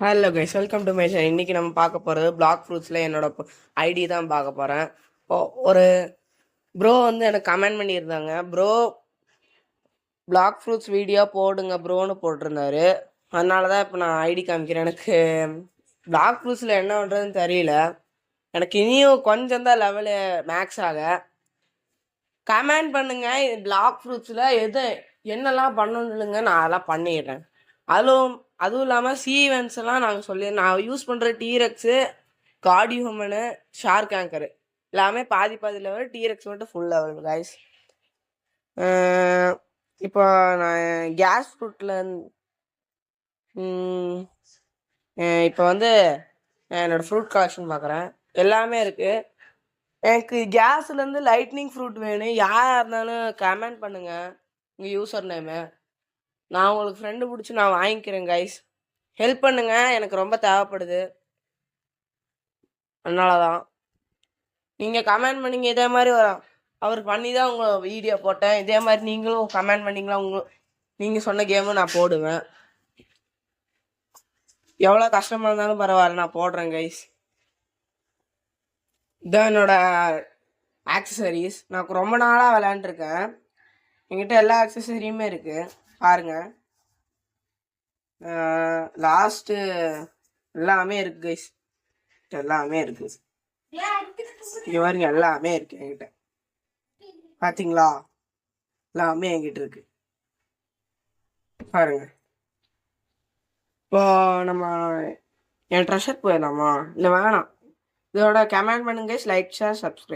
Hello guys, welcome to my channel. இன்றைக்கி நம்ம பார்க்க போகிறது பிளாக் ஃப்ரூட்ஸில் என்னோட ஐடி தான் பார்க்க போகிறேன். ஒரு ப்ரோ வந்து எனக்கு கமெண்ட் பண்ணியிருந்தாங்க, ப்ரோ பிளாக் ஃப்ரூட்ஸ் வீடியோ போடுங்க ப்ரோன்னு போட்டிருந்தாரு. அதனால தான் இப்போ நான் ஐடி காமிக்கிறேன். எனக்கு பிளாக் ஃப்ரூட்ஸில் என்ன பண்ணுறதுன்னு தெரியல. எனக்கு இனியும் கொஞ்சம் தான் லெவலு மேக்ஸ் ஆக. கமெண்ட் பண்ணுங்கள், பிளாக் ஃப்ரூட்ஸில் என்னெல்லாம் பண்ணணுங்க, நான் அதெல்லாம் பண்ணிடுறேன். அதுவும் இல்லாமல் சீவென்ஸ் எல்லாம் நான் யூஸ் பண்ணுற டீரெக்ஸு, காடி ஹியூமனு, ஷார்க் ஆங்கரு எல்லாமே பாதி லெவல், டீரெக்ஸ் மட்டும் ஃபுல் லெவல் கைஸ். இப்போ நான் கேஸ் ஃப்ரூட்டில் இப்போ வந்து என்னோடய ஃப்ரூட் கலெக்ஷன் பார்க்குறேன். எல்லாமே இருக்குது. எனக்கு கேஸ்லேருந்து லைட்னிங் ஃப்ரூட் வேணும். யாராக இருந்தாலும் கமெண்ட் பண்ணுங்கள் உங்கள் யூசர் நேமு. நான் உங்களுக்கு ஃப்ரெண்டு பிடிச்சி நான் வாங்கிக்கிறேன் கைஸ். ஹெல்ப் பண்ணுங்கள், எனக்கு ரொம்ப தேவைப்படுது. அதனால தான் நீங்கள் கமெண்ட் பண்ணிங்க. இதே மாதிரி அவர் பண்ணி தான் உங்கள் வீடியோ போட்டேன். இதே மாதிரி நீங்களும் கமெண்ட் பண்ணிங்களா, நீங்கள் சொன்ன கேமும் நான் போடுவேன். எவ்வளோ கஷ்டமாக இருந்தாலும் பரவாயில்ல, நான் போடுறேன் கைஸ். இதான் என்னோட ஆக்சசரிஸ். நான் ரொம்ப நாளாக விளையாண்டுருக்கேன். என்கிட்ட எல்லா ஆக்சசரியுமே இருக்குது பாருங்கள். லாஸ்ட்டு எல்லாமே இருக்குது கைஸ். எல்லாமே இருக்குது. இங்கே பாருங்க, எல்லாமே இருக்கு என்கிட்ட. பார்த்தீங்களா, எல்லாமே என்கிட்ட இருக்கு பாருங்க. இப்போ நம்ம என் ட்ரெஷர் போயிடலாமா? இல்லை வேணாம். இதோட கமெண்ட் பண்ணுங்க, லைக், ஷேர், சப்ஸ்கிரைப்.